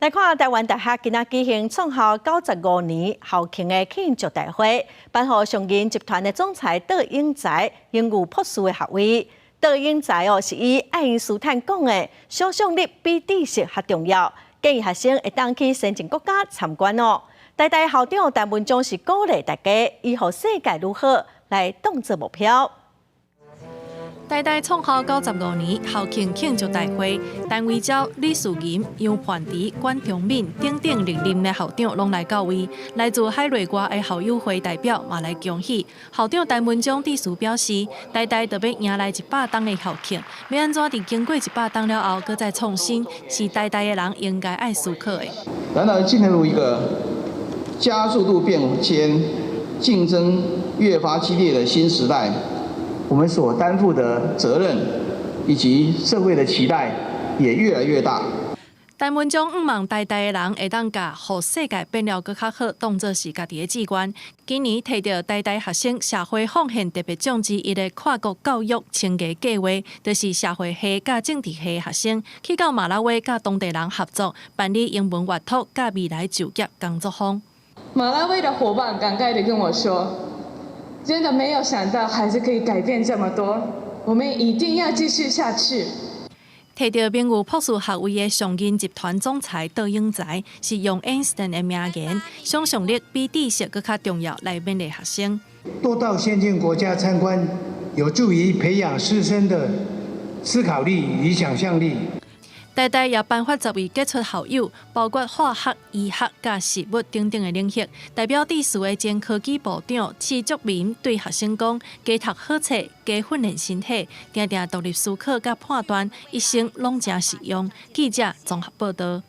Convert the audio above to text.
来看台湾大学今仔举行创校95年校庆的庆祝大会，颁予上银集团的总裁戴英才荣誉博士的学位。戴英才是以爱因斯坦讲的“想象力比知识较重要”，建议学生会当去先进国家参观哦。台大校长陈文忠是鼓励大家以后世界如何来当作目标。 台大创校95年校庆庆祝大会，陈维洲、李树银、杨焕trí、管中敏等等历任的校长拢来到位，来自海内外的校友会代表嘛来恭喜。校长陈文忠致辞表示，台大特别迎来100档的校庆，要安怎伫经过100档了后，搁再创新，是台大的人应该爱思考的。然而，进入一个加速度变迁、竞争越发激烈的新时代。 我们所担负的责任以及社会的期待也越来越大。陈文忠毋望台大的人会当甲互世界变了搁较好，当作是家己的志愿。今年摕到台大学生社会奉献特别奖之一的跨国教育青芽计划，就是社会系甲政治系学生去到马拉维甲当地人合作，办理英文阅读甲未来就业工作坊。马拉维的伙伴感慨地跟我说。 真的没有想到孩子可以改变这么多，我们一定要继续下去。摕到名誉博士学位的上银集团总裁戴英才是用 Einstein 的名言：想象力比知识更较重要来勉励学生。多到先进国家参观，有助于培养师生的思考力与想象力。 台大也颁发10位杰出校友，包括化学、医学、甲食物等等的领域。代表致辞的前科技部长施竹民对学生讲：加读好册，加训练身体，定定独立思考甲判断，一生拢真实用。记者综合报道。